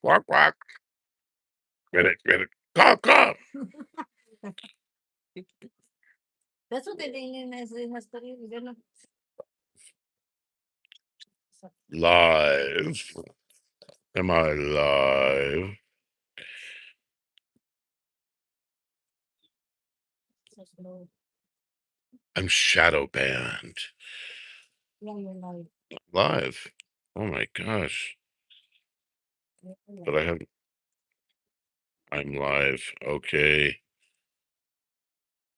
Quack, quack. Get it, get it. Caw, caw. That's what they name as in history. Live. Am I live? I'm shadow banned. Live. Oh my gosh. But I have I'm live. Okay.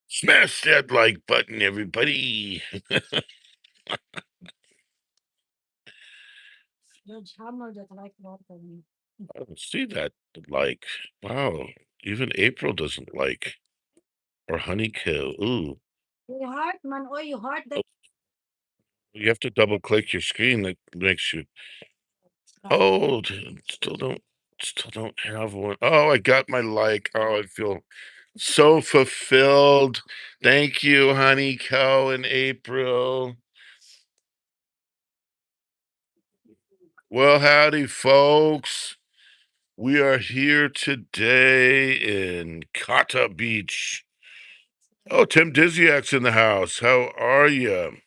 Smash that like button, everybody. I don't see that like. Wow. Even April doesn't like. Or honeykill. Ooh. Oh, you have to double click your screen that makes you. Oh, still don't have one. Oh, I got my like. Oh, I feel so fulfilled. Thank you, honeykill and April. Well, howdy, folks. We are here today in Kata Beach. Oh, Tim Dizzyak's in the house. How are you?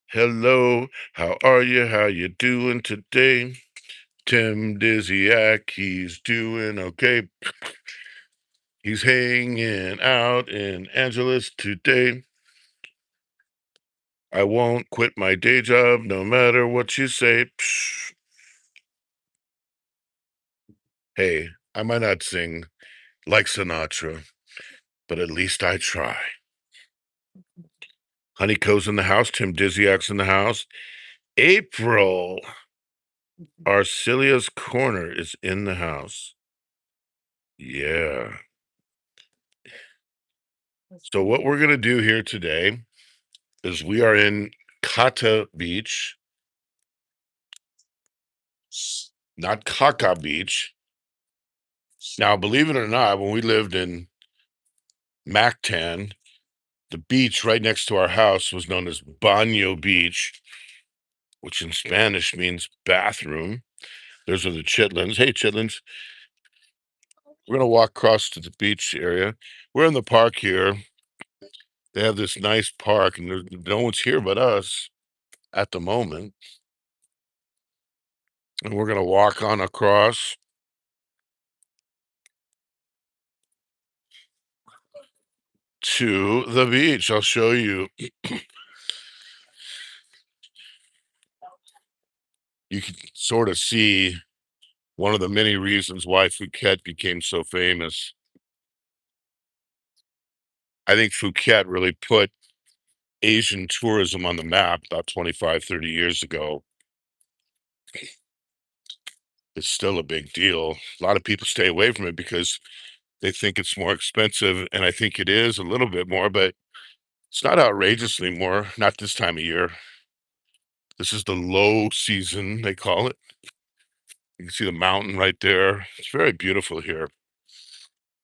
Hello. How are you? How you doing today? Tim Dizyak, he's doing okay. He's hanging out in Angeles today. I won't quit my day job no matter what you say. Psh. Hey, I might not sing like Sinatra, but at least I try. Honeyco's in the house. Tim Dizzyak's in the house. April Arcelia's Corner is in the house. Yeah. So what we're gonna do here today is we are in Kata Beach, not Kaka Beach. Now, believe it or not, when we lived in Mactan, the beach right next to our house was known as Baño Beach, which in Spanish means bathroom. Those are the chitlins. Hey, chitlins. We're gonna walk across to the beach area. We're in the park here. They have this nice park, and no one's here but us at the moment. And we're gonna walk on across to the beach. I'll show you. You can sort of see one of the many reasons why Phuket became so famous. I think Phuket really put Asian tourism on the map about 25, 30 years ago. It's still a big deal. A lot of people stay away from it because they think it's more expensive, and I think it is a little bit more, but it's not outrageously more, not this time of year. This is the low season, they call it. You can see the mountain right there. It's very beautiful here.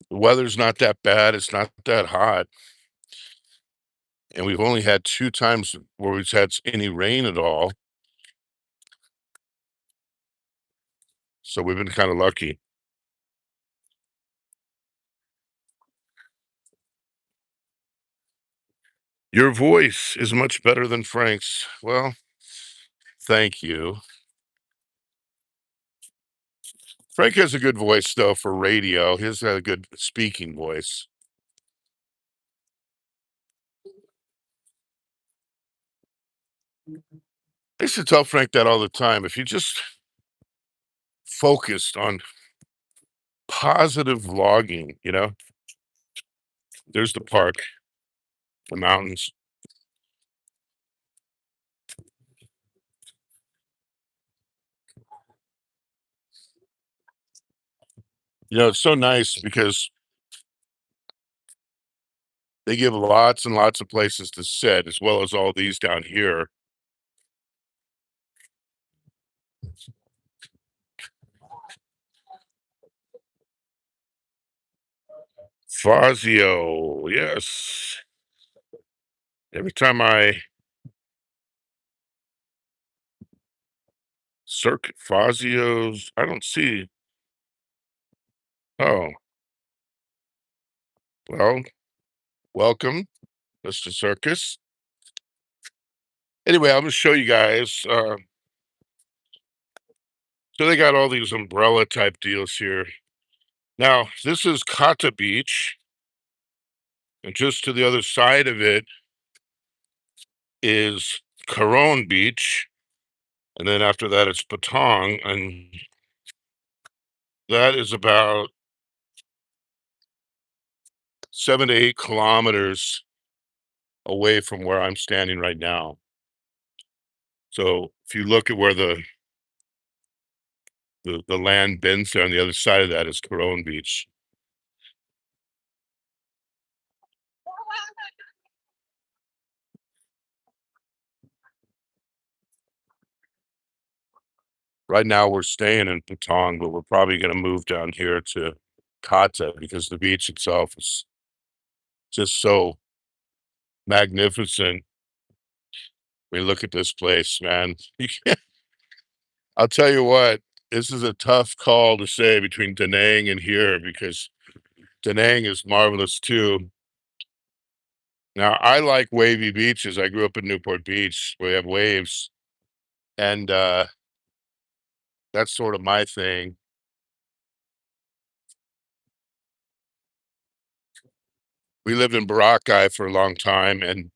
The weather's not that bad. It's not that hot. And we've only had 2 times where we've had any rain at all. So we've been kinda lucky. Your voice is much better than Frank's. Well, thank you. Frank has a good voice, though, for radio. He's got a good speaking voice. I used to tell Frank that all the time. If you just focused on positive vlogging, there's the park, the mountains. It's so nice because they give lots and lots of places to sit, as well as all these down here. Fazio, yes. Every time I Circuit Fazio's, I don't see. Oh, well, welcome, Mr. Circus. Anyway, I'm gonna show you guys. So they got all these umbrella type deals here. Now, this is Kata Beach, and just to the other side of it is Caron Beach, and then after that it's Patong, and that is about 7 to 8 kilometers away from where I'm standing right now. So if you look at where the land bends there on the other side of that is Caron Beach. Right now we're staying in Patong, but we're probably gonna move down here to Kata because the beach itself is just so magnificent. I mean, look at this place, man. I'll tell you what, this is a tough call to say between Da Nang and here because Da Nang is marvelous too. Now, I like wavy beaches. I grew up in Newport Beach where we have waves, and that's sort of my thing. We lived in Boracay for a long time, and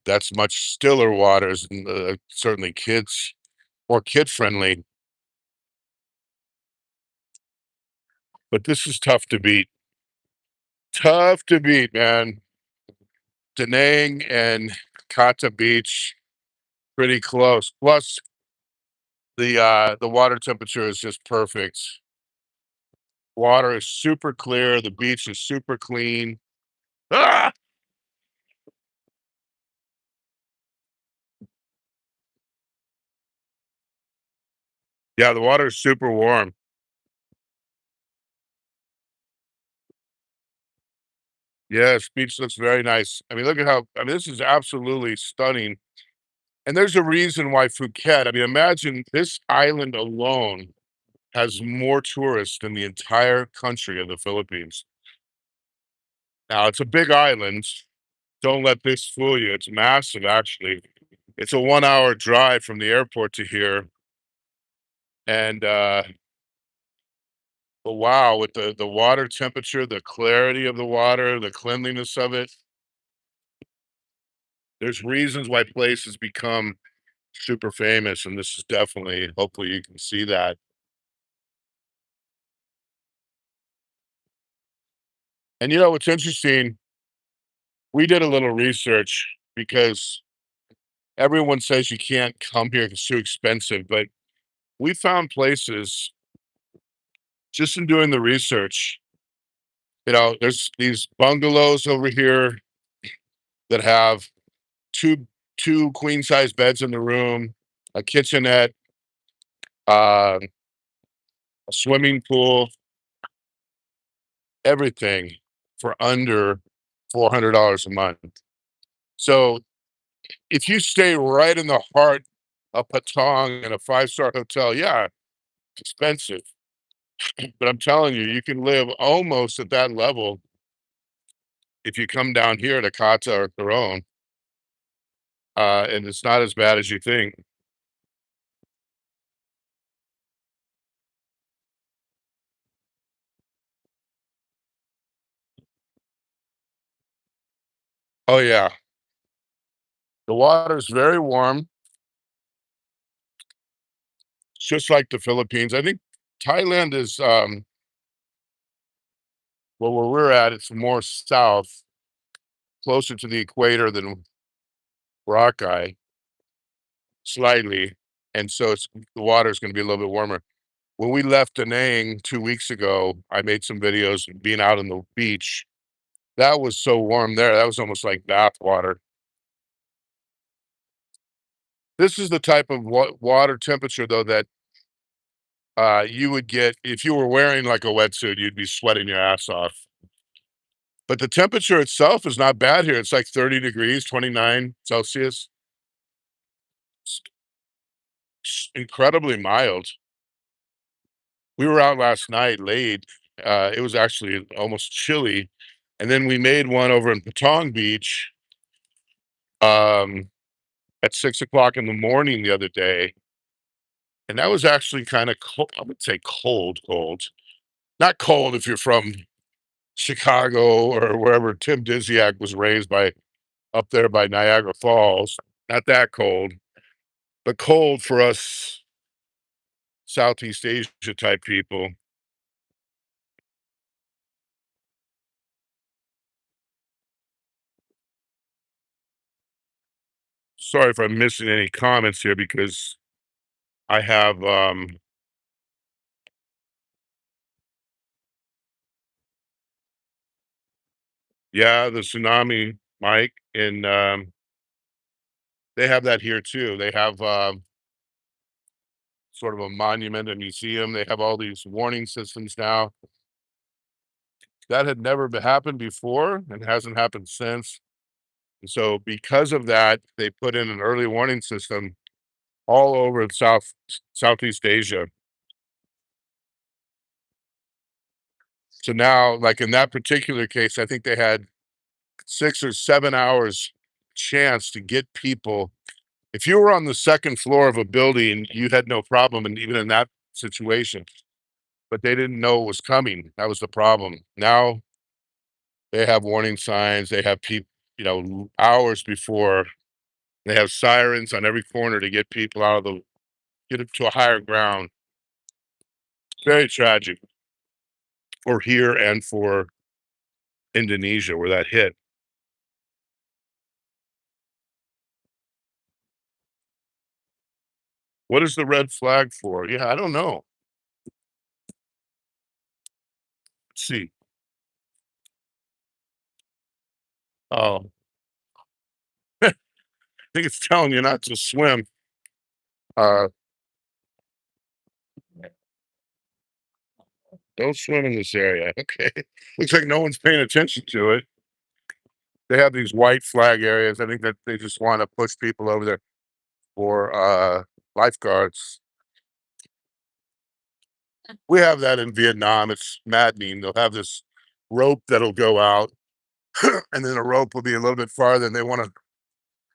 that's much stiller waters and certainly kids more kid friendly. But this is tough to beat. Tough to beat, man. Da Nang and Kata Beach, pretty close. Plus, the water temperature is just perfect. Water is super clear. The beach is super clean. Ah! Yeah, the water is super warm. Yes, beach looks very nice. I mean, look at how. I mean, this is absolutely stunning. And there's a reason why Phuket. I mean, imagine this island alone has more tourists than the entire country of the Philippines. Now, it's a big island. Don't let this fool you. It's massive, actually. It's a 1 hour drive from the airport to here. And but wow, with the water temperature, the clarity of the water, the cleanliness of it, there's reasons why places become super famous. And this is definitely, hopefully, you can see that. And you know what's interesting? We did a little research because everyone says you can't come here 'cause it's too expensive, but we found places just in doing the research. You know, there's these bungalows over here that have two two queen size beds in the room, a kitchenette, a swimming pool, everything for under $400 a month. So if you stay right in the heart of Patong in a five-star hotel, yeah, it's expensive. But I'm telling you, you can live almost at that level if you come down here to Kata or Coron, and it's not as bad as you think. Oh yeah, the water is very warm, just like the Philippines. I think Thailand is well, where we're at. It's more south, closer to the equator than Boracay, slightly, and so it's the water is going to be a little bit warmer. When we left Da Nang 2 weeks ago, I made some videos of being out on the beach. That was so warm there. That was almost like bath water. This is the type of water temperature, though, that you would get if you were wearing like a wetsuit, you'd be sweating your ass off. But the temperature itself is not bad here. It's like 30 degrees, 29 Celsius. It's incredibly mild. We were out last night late. It was actually almost chilly, and then we made one over in Patong Beach, um, at 6 o'clock in the morning the other day, and that was actually kinda cold. I would say cold, cold. Not cold if you're from Chicago or wherever Tim Disiak was raised by up there by Niagara Falls, not that cold, but cold for us Southeast Asia type people. Sorry if I'm missing any comments here because I have, yeah, the tsunami, Mike, and, they have that here too. They have, sort of a monument, a museum. They have all these warning systems now. That had never happened before and hasn't happened since. And so because of that, they put in an early warning system all over Southeast Asia. So now, like in that particular case, I think they had 6 or 7 hours chance to get people. If you were on the second floor of a building, you had no problem, and even in that situation, but they didn't know it was coming. That was the problem. Now they have warning signs. They have people, hours before. They have sirens on every corner to get people out of the get it to a higher ground. Very tragic for here and for Indonesia where that hit. What is the red flag for? Yeah, I don't know. Let's see. Oh, I think it's telling you not to swim. Uh, don't swim in this area. Okay. Looks like no one's paying attention to it. They have these white flag areas. I think that they just want to push people over there for lifeguards. We have that in Vietnam. It's maddening. They'll have this rope that'll go out, and then a rope will be a little bit farther, and they want to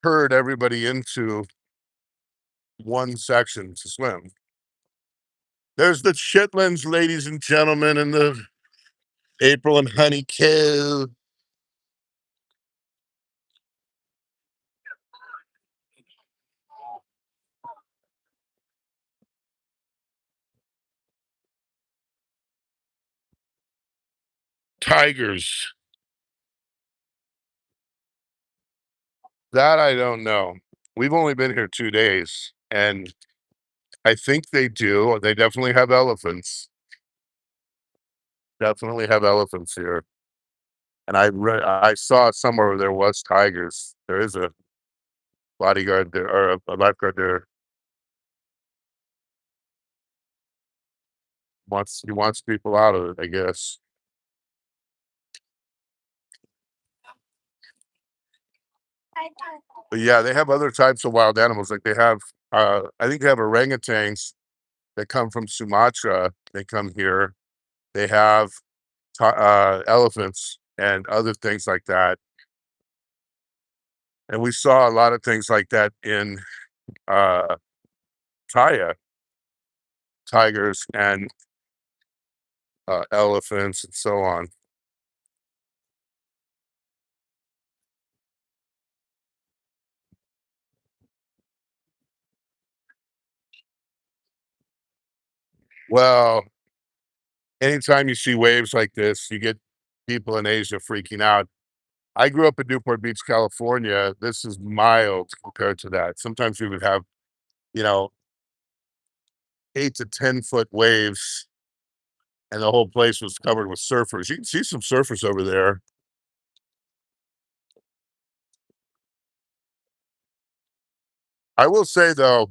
herd everybody into one section to swim. There's the chitlins, ladies and gentlemen, and the April and honeycomb tigers. That I don't know. We've only been here 2 days, and I think they do. They definitely have elephants here, and I saw somewhere where there was tigers. There is a bodyguard there or a lifeguard there. He wants people out of it, I guess. But yeah, they have other types of wild animals, like they have, I think they have orangutans that come from Sumatra. They come here. They have elephants and other things like that. And we saw a lot of things like that in uh, Taya, tigers and elephants and so on. Well, anytime you see waves like this, you get people in Asia freaking out. I grew up in Newport Beach, California. This is mild compared to that. Sometimes we would have, you know, 8 to 10 foot waves, and the whole place was covered with surfers. You can see some surfers over there. I will say though,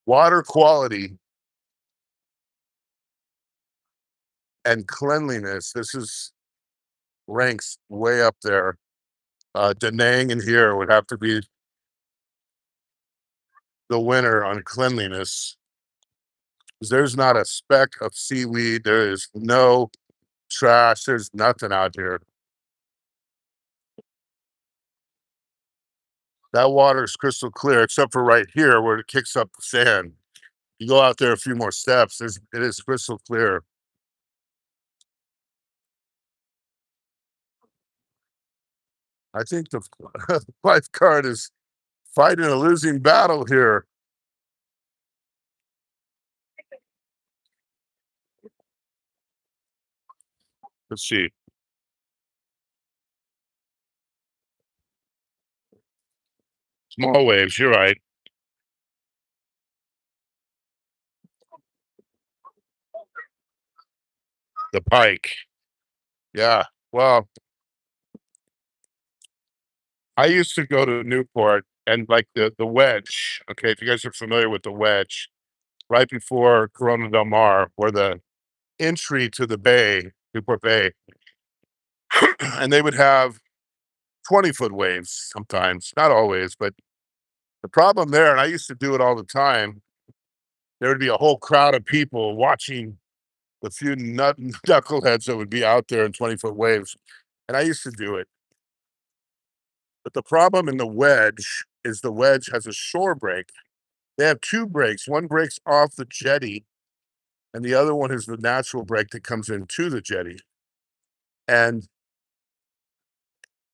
water quality and cleanliness, this is ranks way up there. Da Nang and here would have to be the winner on cleanliness. There's not a speck of seaweed. There is no trash. There's nothing out here. That water is crystal clear, except for right here where it kicks up the sand. You go out there a few more steps, it is crystal clear. I think the lifeguard is fighting a losing battle here. Let's see. Small waves, you're right. The pike. Yeah. Well, I used to go to Newport and like the wedge. Okay, if you guys are familiar with the wedge, right before Corona del Mar, where the entry to the bay, Newport Bay, and they would have 20-foot waves sometimes, not always, but the problem there, and I used to do it all the time, there would be a whole crowd of people watching the few knuckleheads that would be out there in 20-foot waves. And I used to do it. But the problem in the wedge is the wedge has a shore break. They have two breaks. One breaks off the jetty, and the other one is the natural break that comes into the jetty. And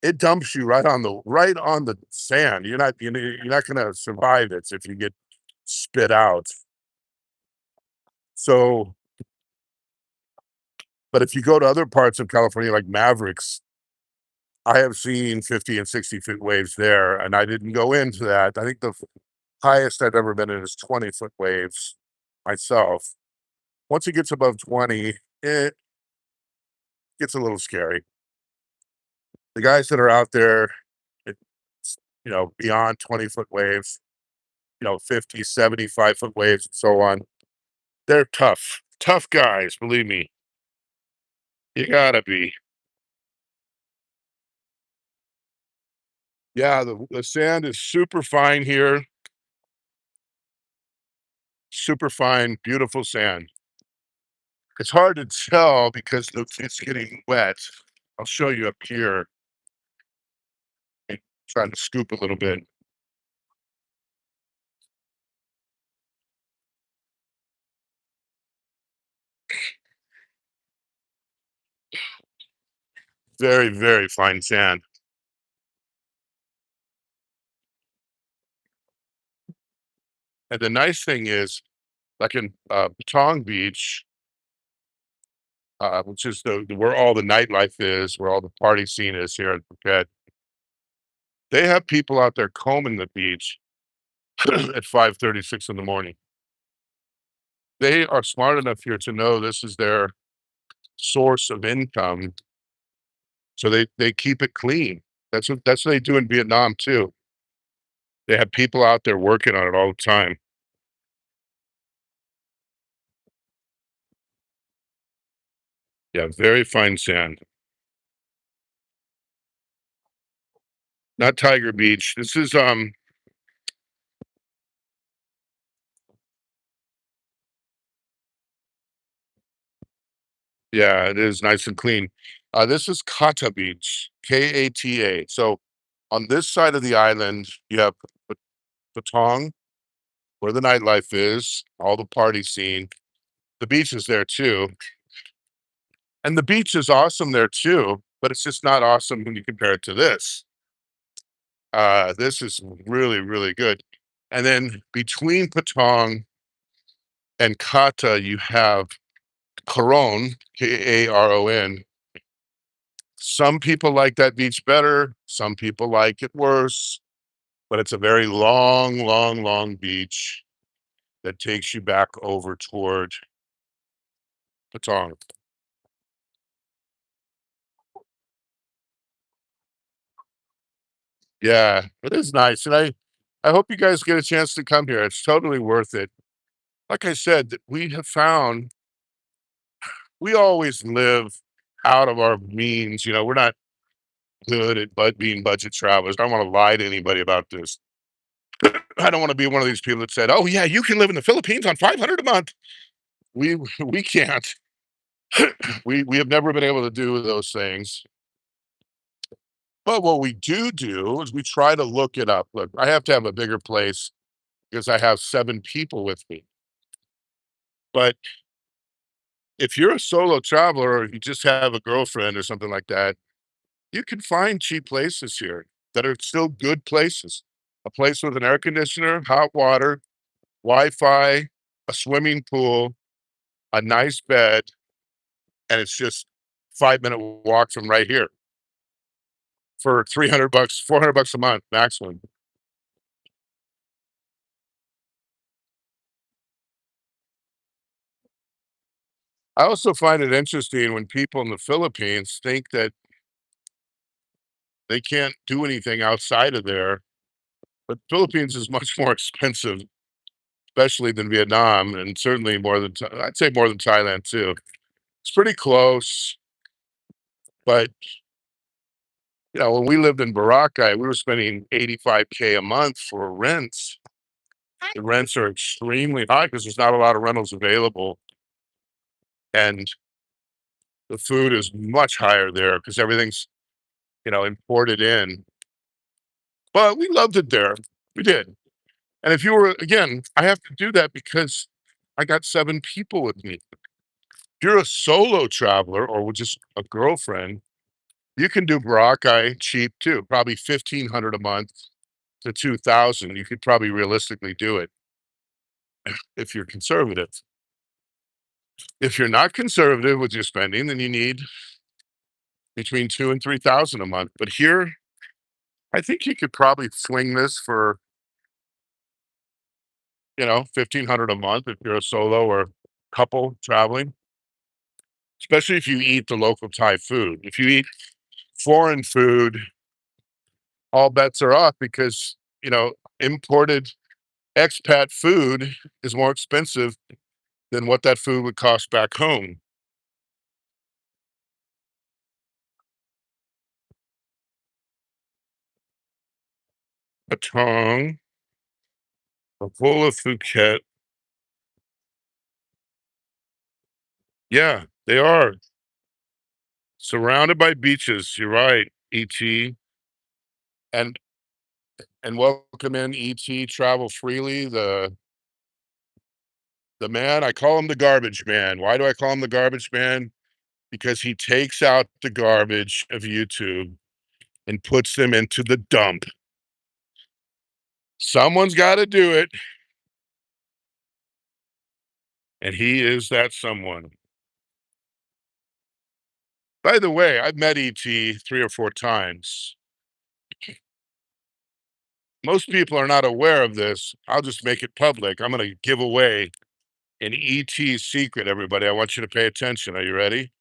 it dumps you right on the sand. You're not gonna survive it if you get spit out. So, but if you go to other parts of California, like Mavericks, I have seen 50 and 60-foot waves there, and I didn't go into that. I think the highest I've ever been in is 20-foot waves myself. Once it gets above 20, it gets a little scary. The guys that are out there, it's, beyond 20-foot waves, 50, 75-foot waves, and so on, they're tough. Tough guys, believe me. You gotta be. Yeah, the sand is super fine here, super fine, beautiful sand. It's hard to tell because it's getting wet. I'll show you up here. Trying to scoop a little bit. Very, very fine sand. And the nice thing is, like in Patong Beach, which is where all the nightlife is, where all the party scene is here in Phuket, they have people out there combing the beach at 5:36 in the morning. They are smart enough here to know this is their source of income, so they keep it clean. That's what they do in Vietnam too. They have people out there working on it all the time. Yeah, very fine sand. Not Tiger Beach. This is yeah, it is nice and clean. This is Kata Beach, Kata. So on this side of the island, you have Patong, where the nightlife is, all the party scene. The beach is there too. And the beach is awesome there too, but it's just not awesome when you compare it to this. This is really, really good. And then between Patong and Kata, you have Caron, Karon. Some people like that beach better. Some people like it worse, but it's a very long, long, long beach that takes you back over toward Patong. Yeah, it is nice, and I hope you guys get a chance to come here. It's totally worth it. Like I said, we have found we always live out of our means. We're not good at being budget travelers. I don't want to lie to anybody about this. I don't want to be one of these people that said, "Oh yeah, you can live in the Philippines on 500 a month." we can't. We have never been able to do those things. But what we do is we try to look it up. Look, I have to have a bigger place because I have 7 people with me. But if you're a solo traveler or you just have a girlfriend or something like that, you can find cheap places here that are still good places. A place with an air conditioner, hot water, Wi-Fi, a swimming pool, a nice bed, and it's just 5-minute walk from right here for 300 bucks, 400 bucks a month maximum. I also find it interesting when people in the Philippines think that they can't do anything outside of there, but Philippines is much more expensive, especially than Vietnam, and certainly more than I'd say more than Thailand too. It's pretty close, but when we lived in Boracay, we were spending 85K a month for rents. The rents are extremely high because there's not a lot of rentals available, and the food is much higher there because everything's imported in. But we loved it there. We did. And if you were again, I have to do that because I got 7 people with me. If you're a solo traveler or with just a girlfriend, you can do Boracay cheap too, probably 1,500 a month to 2,000. You could probably realistically do it if you're conservative. If you're not conservative with your spending, then you need between 2 and 3,000 a month. But here, I think you could probably swing this for, 1,500 a month if you're a solo or couple traveling, especially if you eat the local Thai food. If you eat foreign food, all bets are off because, imported expat food is more expensive than what that food would cost back home. Patong, full of Phuket. Yeah, they are surrounded by beaches. You're right, ET, and welcome in ET. Travel freely. The man, I call him the garbage man. Why do I call him the garbage man? Because he takes out the garbage of YouTube and puts them into the dump. Someone's got to do it, and he is that someone. By the way, I've met ET 3 or 4 times. Most people are not aware of this. I'll just make it public. I'm going to give away an ET secret, everybody. I want you to pay attention. Are you ready?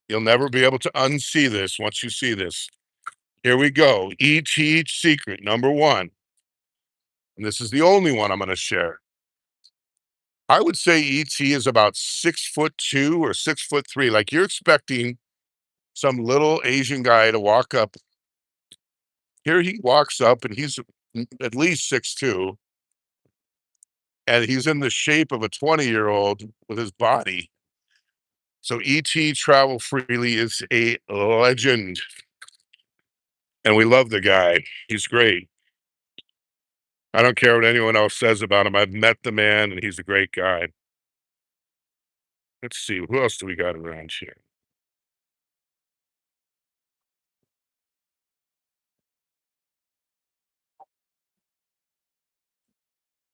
You'll never be able to unsee this once you see this. Here we go. ET secret number one. And this is the only one I'm going to share. I would say ET is about 6'2" or 6'3". Like you're expecting some little Asian guy to walk up. Here he walks up and he's at least 6'2", and he's in the shape of a 20-year-old with his body. So ET Travel Freely is a legend, and we love the guy. He's great. I don't care what anyone else says about him. I've met the man, and he's a great guy. Let's see, who else do we got around here?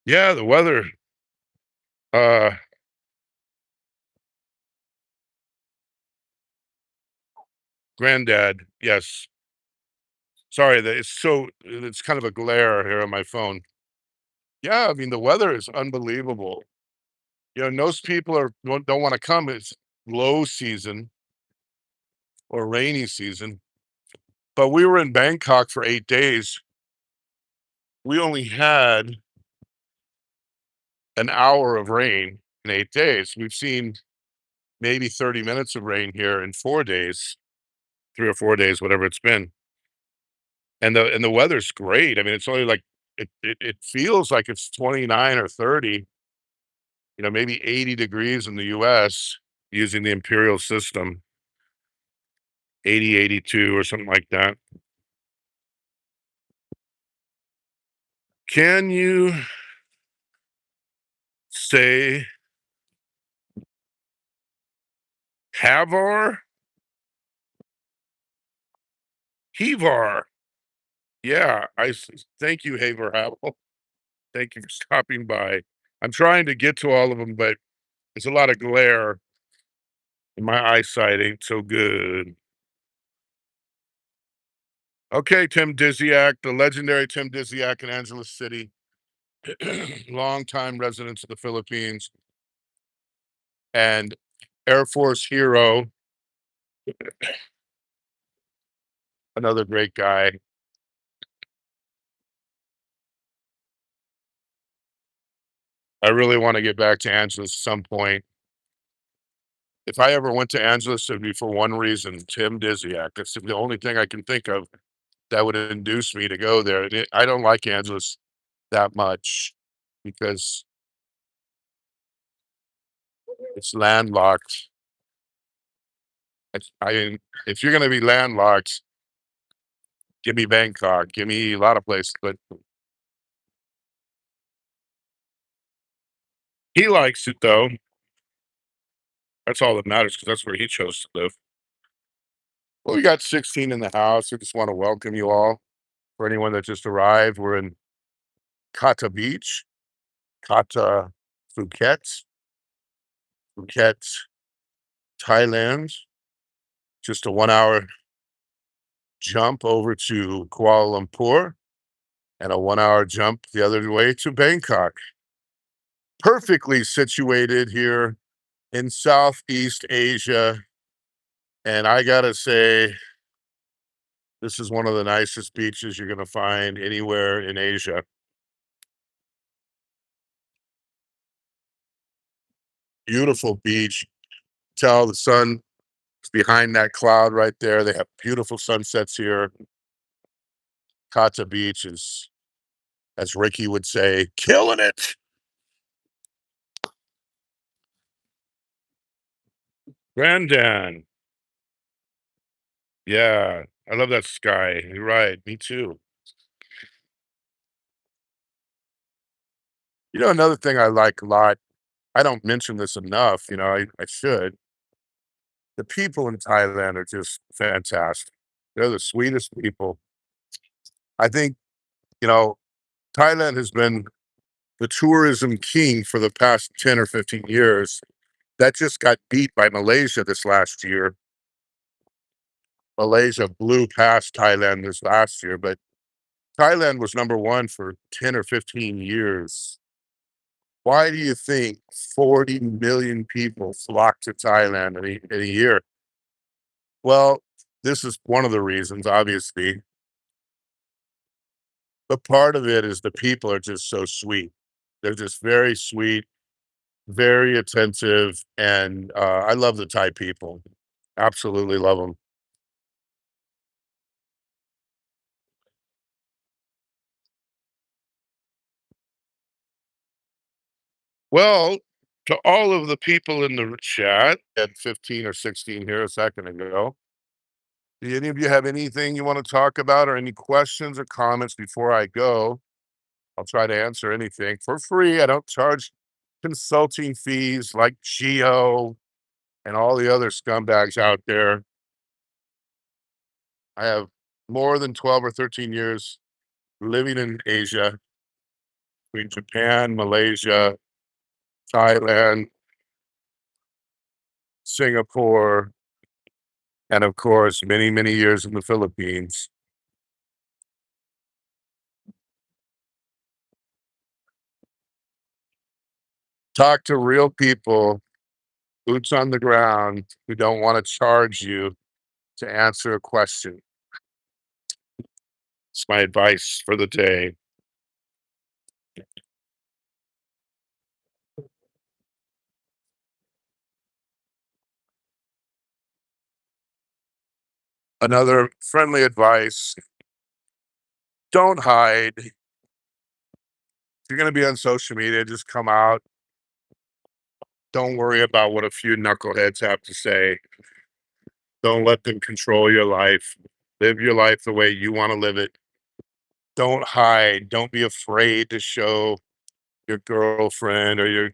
Yeah, the weather. Uh, Granddad. Yes. Sorry, that it's kind of a glare here on my phone. Yeah, I mean the weather is unbelievable. Most people don't want to come. It's low season or rainy season. But we were in Bangkok for 8 days. We only had an hour of rain in 8 days. We've seen maybe 30 minutes of rain here in 4 days, 3 or 4 days, whatever it's been. And the weather's great. I mean, it's only like it feels like it's 29 or 30, maybe 80 degrees in the US using the imperial system, 80, 82 or something like that. Can you say Havar? Hevar. Yeah, thank you, Haver Havel. Thank you for stopping by. I'm trying to get to all of them, but there's a lot of glare and my eyesight ain't so good. Okay, Tim Dizziak, the legendary Tim Dizziak in Angeles City, longtime residents of the Philippines and Air Force hero, another great guy. I really want to get back to Angeles at some point. If I ever went to Angeles, it'd be for one reason, Tim Dizziak. That's the only thing I can think of that would induce me to go there. I don't like Angeles that much because it's landlocked. I mean, if you're gonna be landlocked, give me Bangkok, give me a lot of places, but he likes it though. That's all that matters because that's where he chose to live. Well, we got 16 in the house. I just want to welcome you all. For anyone that just arrived, we're in Kata Beach, Kata, Phuket, Phuket, Thailand. Just a 1 hour jump over to Kuala Lumpur and a 1 hour jump the other way to Bangkok. Perfectly situated here in Southeast Asia. And I gotta say, this is one of the nicest beaches you're gonna find anywhere in Asia. Beautiful beach. Tell the sun is behind that cloud right there. They have beautiful sunsets here. Kata Beach is, as Ricky would say, killing it. Grandan. Yeah, I love that sky. You're right. Me too. Another thing I like a lot, I don't mention this enough, I should. The people in Thailand are just fantastic. They're the sweetest people. I think, you know, Thailand has been the tourism king for the past 10 or 15 years. That just got beat by Malaysia this last year. Malaysia blew past Thailand this last year, but Thailand was number one for 10 or 15 years. Why do you think 40 million people flock to Thailand in a year? Well, this is one of the reasons, obviously, but part of it is the people are just so sweet. They're just very sweet, very attentive, and I love the Thai people. Absolutely love them. Well, to all of the people in the chat, at 15 or 16 here a second ago, do any of you have anything you want to talk about or any questions or comments before I go? I'll try to answer anything for free. I don't charge consulting fees like Geo and all the other scumbags out there. I have more than 12 or 13 years living in Asia, between Japan, Malaysia, Thailand, Singapore, and of course, many, many years in the Philippines. Talk to real people, boots on the ground, who don't want to charge you to answer a question. It's my advice for the day. Another friendly advice, don't hide. If you're going to be on social media, just come out, Don't worry about what a few knuckleheads have to say. Don't let them control your life. Live your life the way you wanna live it. Don't hide. Don't be afraid to show your girlfriend or your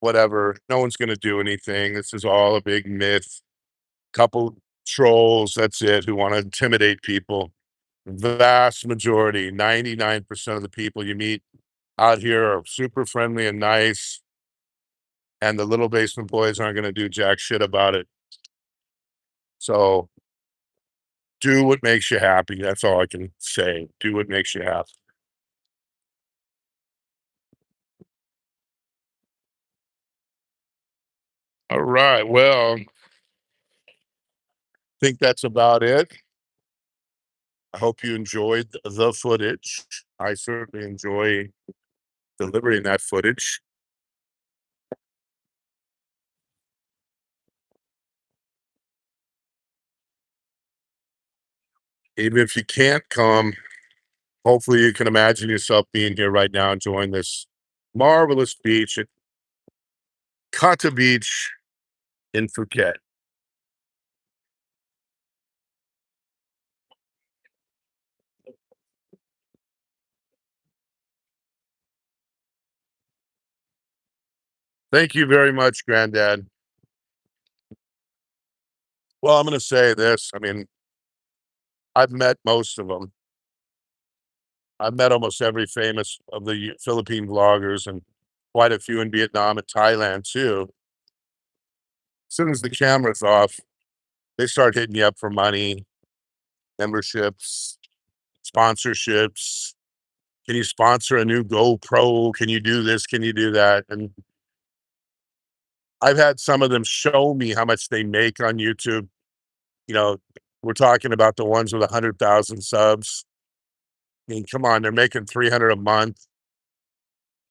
whatever. No one's gonna do anything. This is all a big myth. Couple trolls, that's it, who wanna intimidate people. Vast majority, 99% of the people you meet out here are super friendly and nice, and the little basement boys aren't gonna do jack shit about it. So, do what makes you happy, that's all I can say. Do what makes you happy. Alright, well, think that's about it. I hope you enjoyed the footage. I certainly enjoy delivering that footage. Even if you can't come, hopefully you can imagine yourself being here right now enjoying this marvelous beach at Kata Beach in Phuket. Thank you very much, Granddad. Well, I'm gonna say this, I mean, I've met most of them. I've met almost every famous of the Philippine vloggers and quite a few in Vietnam and Thailand too. As soon as the camera's off, they start hitting you up for money, memberships, sponsorships. Can you sponsor a new GoPro? Can you do this? Can you do that? And I've had some of them show me how much they make on YouTube. You know, we're talking about the ones with 100,000 subs. I mean, come on, they're making 300 a month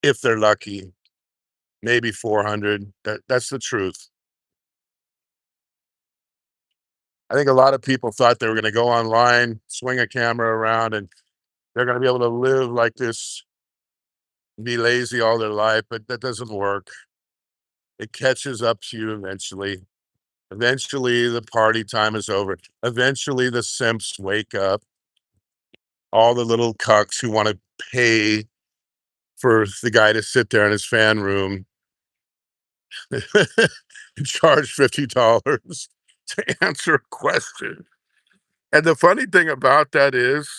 if they're lucky, maybe 400. That's the truth. I think a lot of people thought they were going to go online, swing a camera around, and they're going to be able to live like this, be lazy all their life, but that doesn't work. It catches up to you eventually. Eventually, the party time is over. Eventually, the simps wake up. All the little cucks who want to pay for the guy to sit there in his fan room and charge $50 to answer a question. And the funny thing about that is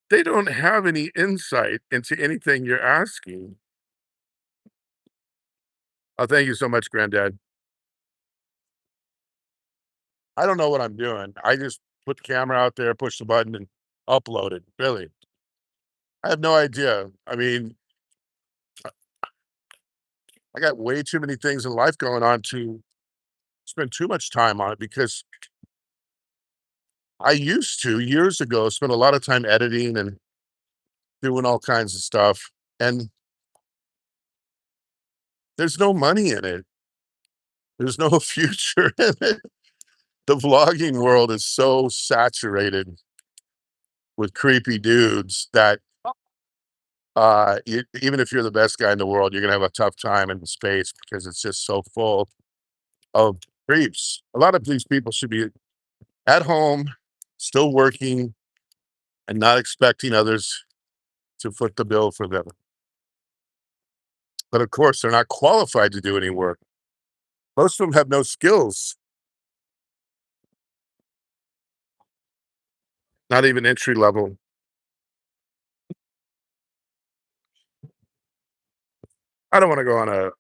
they don't have any insight into anything you're asking. Oh, thank you so much, Granddad. I don't know what I'm doing. I just put the camera out there, push the button, and upload it. Really. I have no idea. I mean, I got way too many things in life going on to spend too much time on it because I used to years ago spend a lot of time editing and doing all kinds of stuff. And there's no money in it. There's no future in it. The vlogging world is so saturated with creepy dudes that even if you're the best guy in the world, you're gonna have a tough time in the space because it's just so full of creeps. A lot of these people should be at home, still working, and not expecting others to foot the bill for them. But of course, they're not qualified to do any work. Most of them have no skills, not even entry level. I don't want to go on a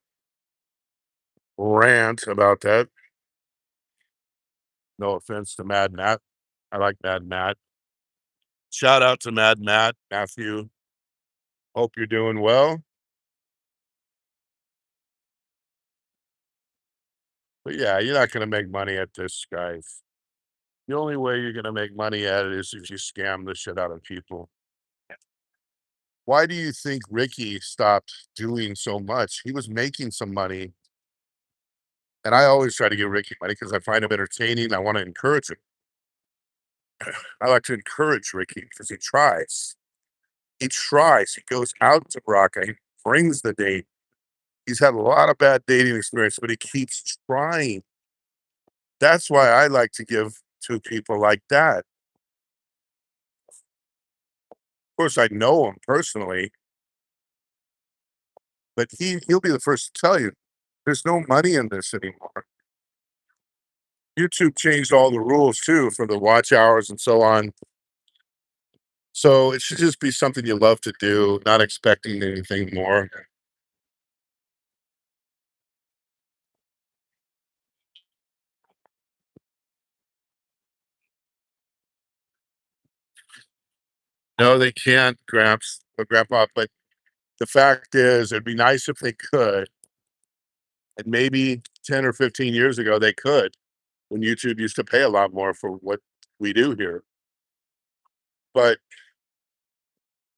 rant about that. No offense to Mad Matt. I like Mad Matt. Shout out to Mad Matt, Matthew. Hope you're doing well. But yeah, you're not going to make money at this, guys. The only way you're going to make money at it is if you scam the shit out of people. Why do you think Ricky stopped doing so much? He was making some money. And I always try to give Ricky money because I find him entertaining. I want to encourage him. I like to encourage Ricky because he tries. He tries. He goes out to Baraka. He brings the date. He's had a lot of bad dating experience, but he keeps trying. That's why I like to give to people like that. Of course, I know him personally, but he'll be the first to tell you there's no money in this anymore. YouTube changed all the rules too for the watch hours and so on. So it should just be something you love to do, not expecting anything more. No, they can't, Gramps or Grandpa, but the fact is, it'd be nice if they could, and maybe 10 or 15 years ago, they could, when YouTube used to pay a lot more for what we do here. But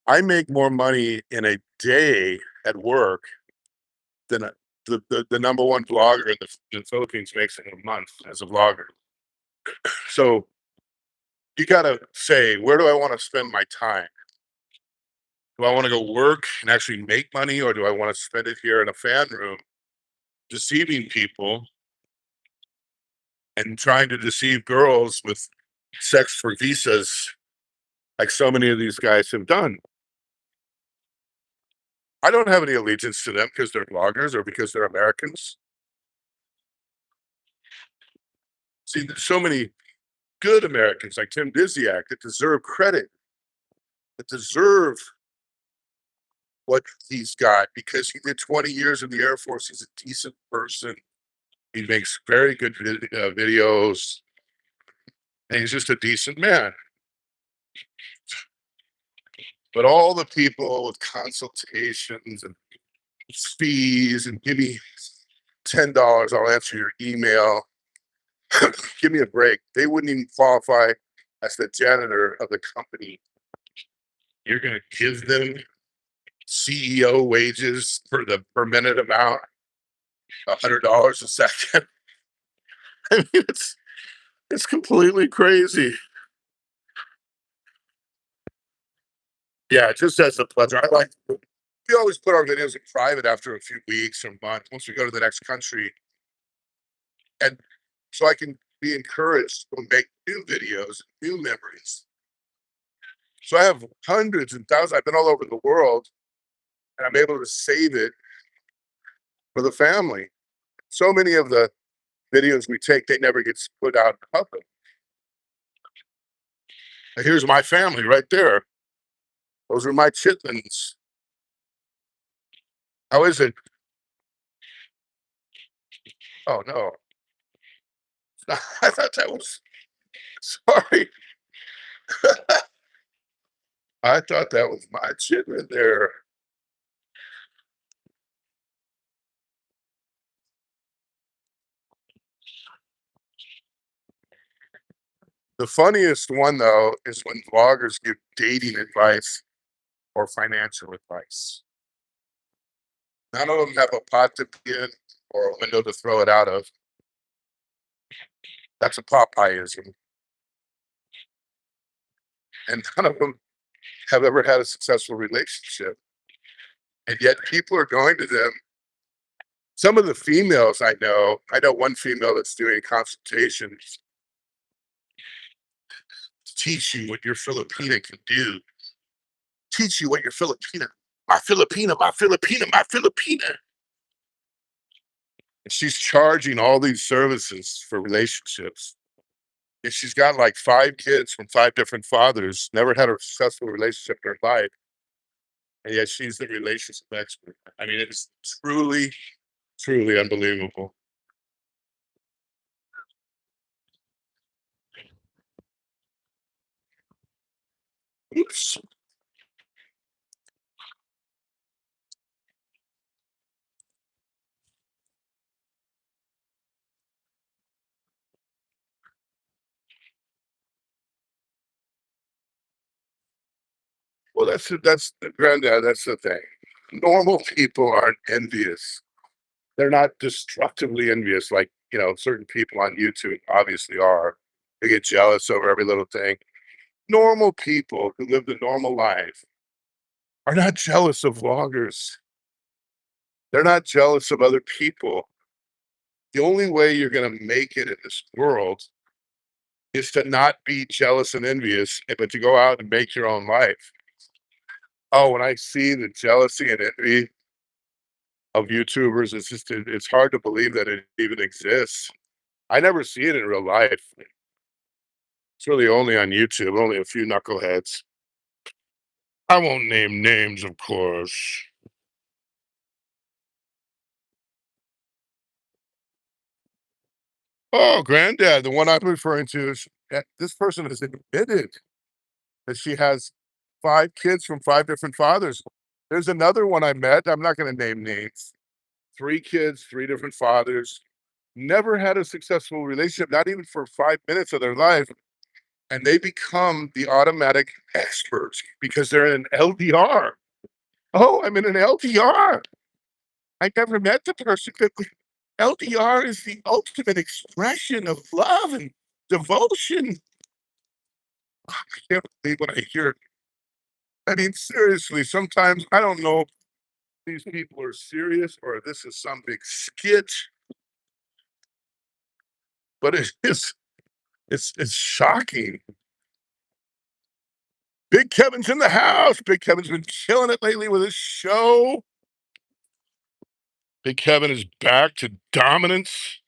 I make more money in a day at work than the number one vlogger in the Philippines makes in a month as a vlogger. So you gotta say, where do I want to spend my time? Do I want to go work and actually make money, or do I want to spend it here in a fan room deceiving people and trying to deceive girls with sex for visas like so many of these guys have done? I don't have any allegiance to them because they're bloggers or because they're Americans. See, there's so many good Americans like Tim Dizziak that deserve credit, that deserve what he's got because he did 20 years in the Air Force. He's a decent person. He makes very good videos, and he's just a decent man. But all the people with consultations and fees and give me $10, I'll answer your email. Give me a break. They wouldn't even qualify as the janitor of the company. You're going to give them CEO wages for the per minute amount, $100 a second. I mean, it's completely crazy. Yeah, just as a pleasure. I like we always put our videos in private after a few weeks or months once we go to the next country, and so I can be encouraged to make new videos, new memories. So I have hundreds and thousands. I've been all over the world, and I'm able to save it for the family. So many of the videos we take, they never get put out in public. And here's my family right there. Those are my chitlins. How is it? Oh no, I thought that was sorry. I thought that was my chitlin there. The funniest one though is when vloggers give dating advice or financial advice. None of them have a pot to be in or a window to throw it out of. That's a Popeyeism. And none of them have ever had a successful relationship. And yet people are going to them. Some of the females I know one female that's doing consultations to teach you what your Filipina can do, teach you what your Filipina, my Filipina, my Filipina, my Filipina. And she's charging all these services for relationships. And she's got like 5 kids from 5 different fathers, never had a successful relationship in her life. And yet she's the relationship expert. I mean, it's truly, truly unbelievable. Oops. Well, that's the granddad. That's the thing. Normal people aren't envious. They're not destructively envious like certain people on YouTube obviously are. They get jealous over every little thing. Normal people who live the normal life are not jealous of vloggers. They're not jealous of other people. The only way you're gonna make it in this world is to not be jealous and envious, but to go out and make your own life. Oh, when I see the jealousy and envy of YouTubers, it's hard to believe that it even exists. I never see it in real life. It's really only on YouTube, only a few knuckleheads. I won't name names, of course. Oh, granddad, the one I'm referring to is this person has admitted that she has 5 kids from 5 different fathers. There's another one I met, I'm not gonna name names. 3 kids, 3 different fathers, never had a successful relationship, not even for 5 minutes of their life, and they become the automatic experts because they're in an LDR. "Oh, I'm in an LDR. I never met the person, but LDR is the ultimate expression of love and devotion." I can't believe what I hear. I mean, seriously, sometimes I don't know if these people are serious or this is some big skit, but it is it's shocking. Big Kevin's in the house. Big Kevin's been killing it lately with his show. Big Kevin is back to dominance,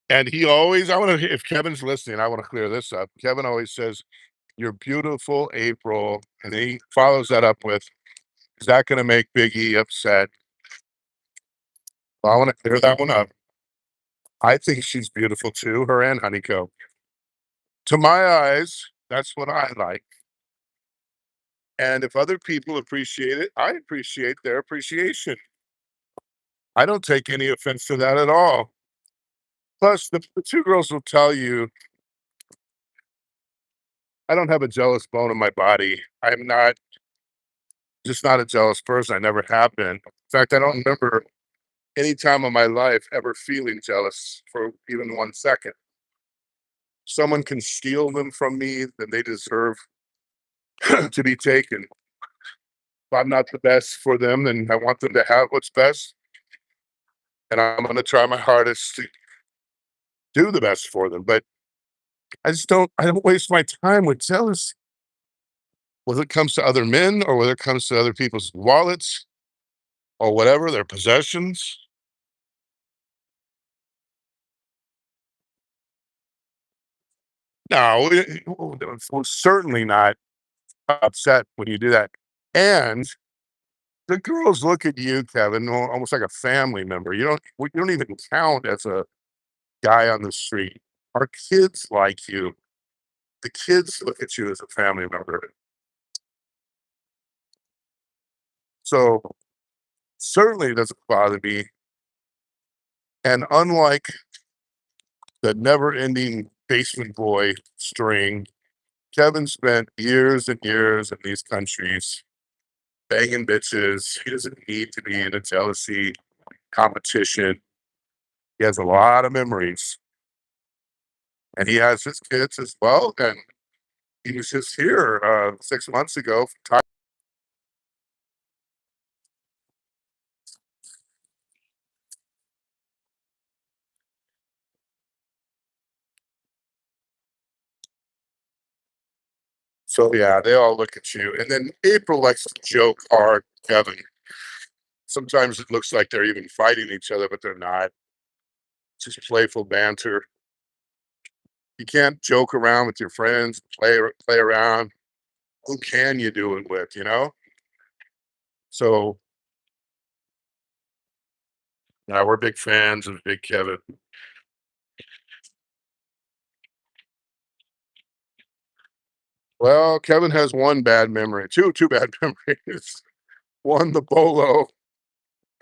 and he always I wanna if Kevin's listening, I wanna clear this up. Kevin always says, "You're beautiful, April," and then he follows that up with, "Is that gonna make Big E upset?" Well, I wanna clear that one up. I think she's beautiful too, her and Honeycomb. To my eyes, that's what I like, and if other people appreciate it, I appreciate their appreciation. I don't take any offense to that at all. Plus, the 2 girls will tell you, I don't have a jealous bone in my body. I'm not just not a jealous person, I never have been. In fact, I don't remember any time of my life ever feeling jealous for even 1 second. Someone can steal them from me, then they deserve to be taken. If I'm not the best for them, then I want them to have what's best, and I'm gonna try my hardest to do the best for them, but I don't waste my time with jealousy, whether it comes to other men or whether it comes to other people's wallets or whatever, their possessions. No, we're certainly not upset when you do that, and the girls look at you, Kevin, almost like a family member. You don't even count as a guy on the street. Our kids like you. The kids look at you as a family member. So, certainly it doesn't bother me, and unlike the never-ending basement boy string, Kevin spent years and years in these countries banging bitches. He doesn't need to be in a jealousy competition. He has a lot of memories, and he has his kids as well, and he was just here, 6 months ago from Thai. So, yeah, they all look at you, and then April likes to joke hard, Kevin. Sometimes it looks like they're even fighting each other, but they're not. It's just playful banter. You can't joke around with your friends, play around. Who can you do it with, you know? So, yeah, we're big fans of Big Kevin. Well, Kevin has 1 bad memory, 2 bad memories. One, the bolo,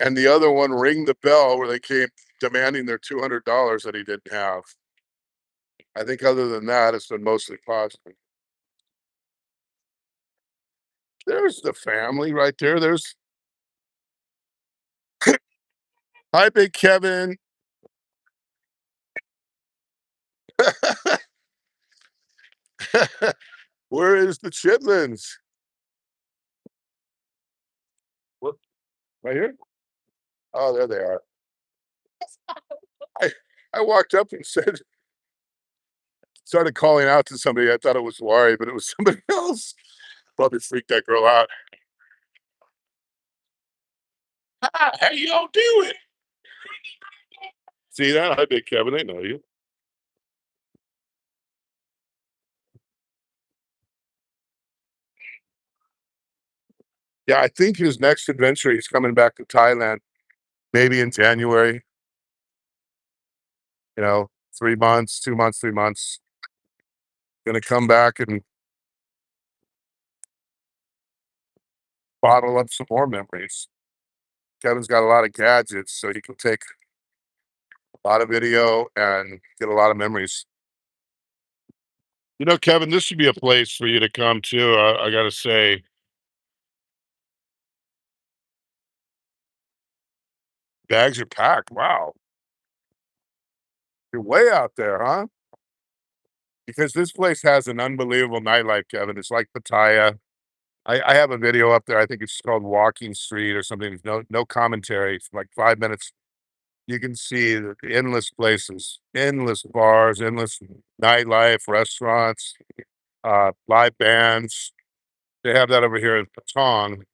and the other one, Ring the Bell, where they came demanding their $200 that he didn't have. I think other than that, it's been mostly positive. There's the family right there. There's Hi, Big Kevin. Where is the chitlins? Right here? Oh, there they are. I I walked up and said started calling out to somebody. I thought it was Laurie, but it was somebody else. Probably freaked that girl out. "Hi, how y'all doing?" See that? Hi, Big Kevin. They know you. Yeah, I think his next adventure, he's coming back to Thailand, maybe in January, 3 months, 2 months, 3 months. Gonna come back and bottle up some more memories. Kevin's got a lot of gadgets, so he can take a lot of video and get a lot of memories. Kevin, this should be a place for you to come to. I gotta say, bags are packed. Wow, you're way out there, huh? Because this place has an unbelievable nightlife, Kevin. It's like Pattaya. I have a video up there. I think it's called Walking Street or something. There's no commentary. It's like 5 minutes. You can see the endless places, endless bars, endless nightlife, restaurants, live bands. They have that over here in Patong.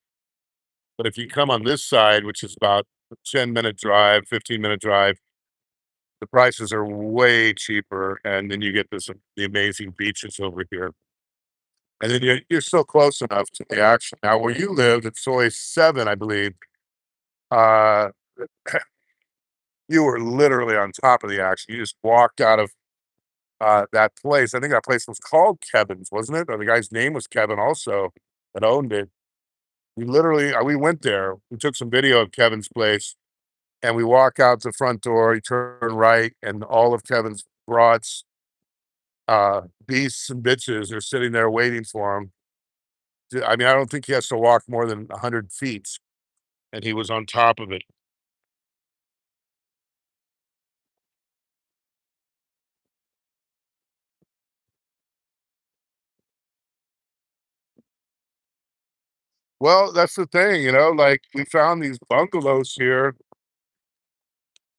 But if you come on this side, which is about a 10-minute drive, 15-minute drive, the prices are way cheaper. And then you get the amazing beaches over here. And then you're still close enough to the action. Now, where you lived at Soy 7, I believe, uh, you were literally on top of the action. You just walked out of that place. I think that place was called Kevin's, wasn't it? Or the guy's name was Kevin also that owned it. We went there. We took some video of Kevin's place and we walk out the front door. You turn right, and all of Kevin's broads, beasts and bitches are sitting there waiting for him. I mean, I don't think he has to walk more than 100 feet, and he was on top of it. Well, that's the thing, like we found these bungalows here.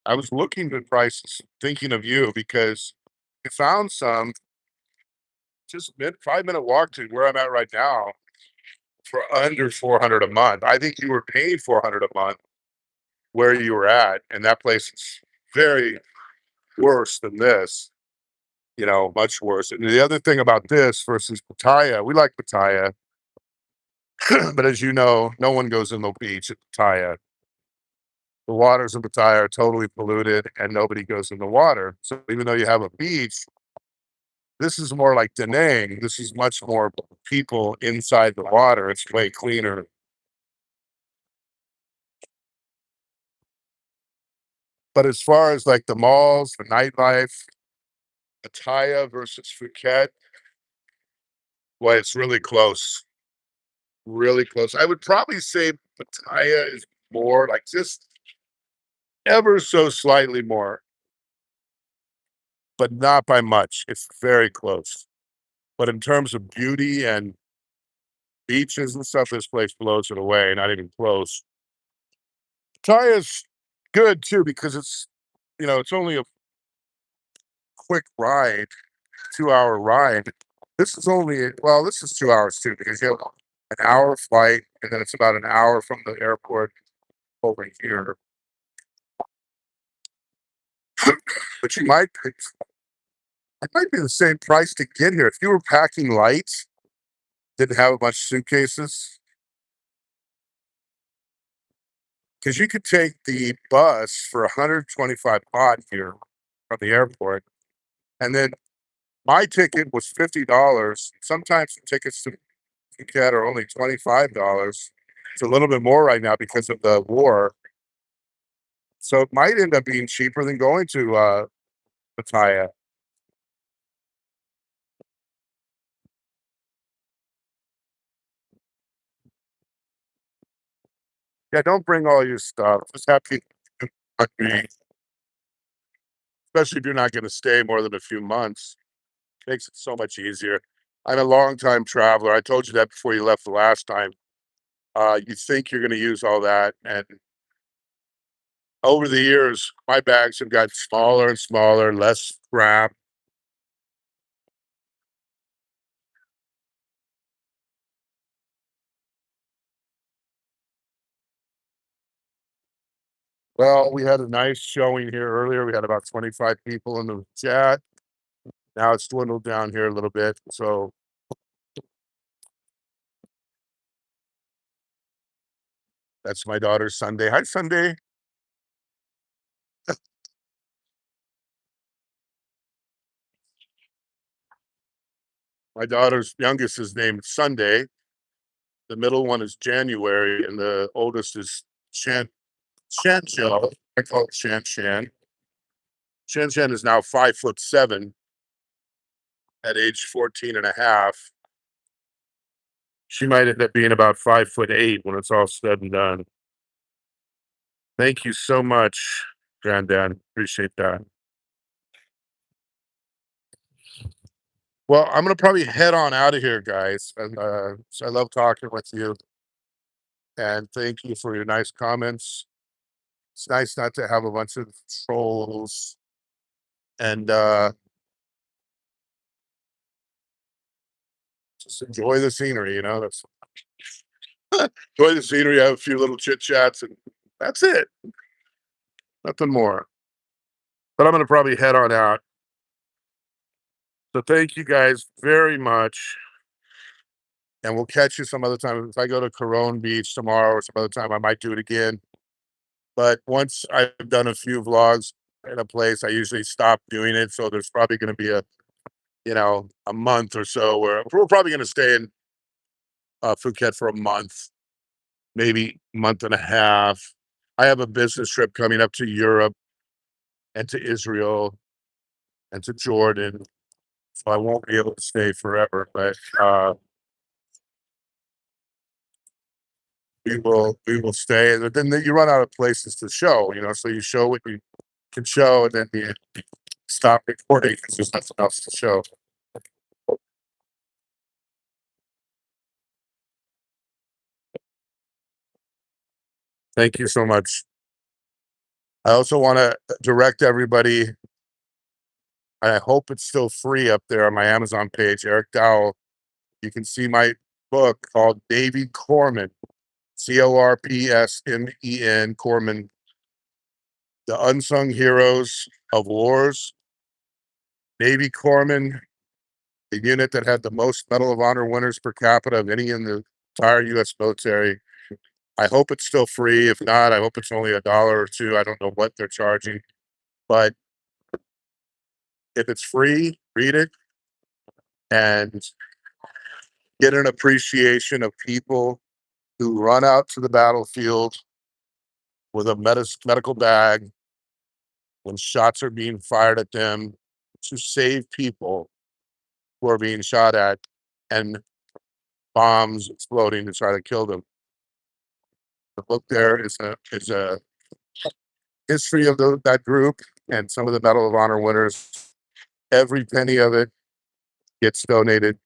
I was looking at prices, thinking of you because we found some just 5-minute walk to where I'm at right now for under 400 a month. I think you were paying 400 a month where you were at, and that place is very worse than this, much worse. And the other thing about this versus Pattaya, we like Pattaya, but as you know, no one goes in the beach at Pattaya. The waters in Pattaya are totally polluted and nobody goes in the water. So even though you have a beach, this is more like Da Nang. This is much more people inside the water. It's way cleaner. But as far as like the malls, the nightlife, Pattaya versus Phuket, boy, it's really close. Really close. I would probably say Pattaya is more like just ever so slightly more, but not by much. It's very close. But in terms of beauty and beaches and stuff, this place blows it away, not even close. Pattaya's good too because it's only a quick ride, 2-hour ride. This is 2 hours too because you have an hour flight and then it's about an hour from the airport over here. But it might be the same price to get here. If you were packing light, didn't have a bunch of suitcases, because you could take the bus for 125 baht here from the airport. And then my ticket was $50. Sometimes the tickets to Phuket are only $25. It's a little bit more right now because of the war. So it might end up being cheaper than going to Pattaya. Yeah, don't bring all your stuff. Just have people like me, especially if you're not going to stay more than a few months. Makes it so much easier. I'm a long time traveler. I told you that before you left the last time. You think you're gonna use all that, and over the years, my bags have gotten smaller and smaller, less crap. Well, we had a nice showing here earlier. We had about 25 people in the chat. Now it's dwindled down here a little bit. So that's my daughter Sunday. Hi, Sunday. My daughter's youngest is named Sunday. The middle one is January, and the oldest is Shan Shell. I call it Shan Shan. Shan Shan is now 5'7" at age 14 and a half. She might end up being about 5'8" when it's all said and done. Thank you so much, Granddad. Appreciate that. Well, I'm gonna probably head on out of here, guys. And so I love talking with you, and thank you for your nice comments. It's nice not to have a bunch of trolls and just enjoy the scenery, that's enjoy the scenery, have a few little chit chats, and that's it. Nothing more. But I'm gonna probably head on out. So thank you guys very much. And we'll catch you some other time. If I go to Corone Beach tomorrow or some other time, I might do it again. But once I've done a few vlogs in a place, I usually stop doing it. So there's probably going to be a month or so where we're probably going to stay in Phuket for a month, maybe month and a half. I have a business trip coming up to Europe and to Israel and to Jordan. So I won't be able to stay forever, but we will stay. And then you run out of places to show, so you show what you can show, and then you stop recording because there's nothing else to show. Thank you so much. I also want to direct everybody, and I hope it's still free up there on my Amazon page, Eric Dowell. You can see my book called Navy Corpsmen, Corpsmen, Corpsmen, The Unsung Heroes of Wars. Navy Corpsmen, the unit that had the most Medal of Honor winners per capita of any in the entire U.S. military. I hope it's still free. If not, I hope it's only $1 or $2. I don't know what they're charging, but if it's free, read it and get an appreciation of people who run out to the battlefield with a medical bag when shots are being fired at them to save people who are being shot at and bombs exploding to try to kill them. The book there is a history of that group and some of the Medal of Honor winners. Every penny of it gets donated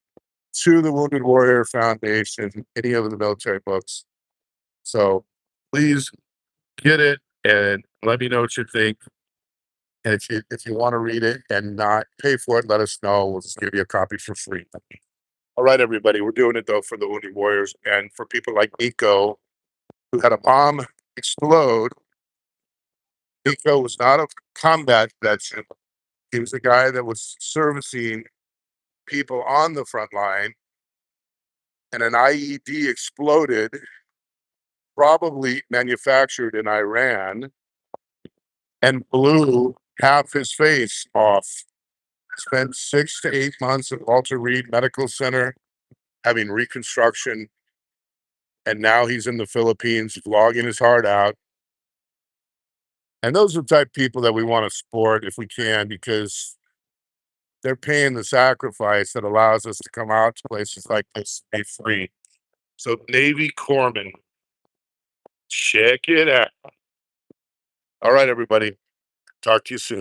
to the Wounded Warrior Foundation, any of the military books. So please get it and let me know what you think. And if you want to read it and not pay for it, let us know. We'll just give you a copy for free. All right, everybody. We're doing it though for the Wounded Warriors and for people like Nico who had a bomb explode. Nico was not a combat veteran. He was a guy that was servicing people on the front line, and an IED exploded, probably manufactured in Iran, and blew half his face off. Spent 6 to 8 months at Walter Reed Medical Center having reconstruction, and now he's in the Philippines vlogging his heart out. And those are the type of people that we want to support if we can, because they're paying the sacrifice that allows us to come out to places like this and be free. So Navy Corpsmen, check it out. All right, everybody. Talk to you soon.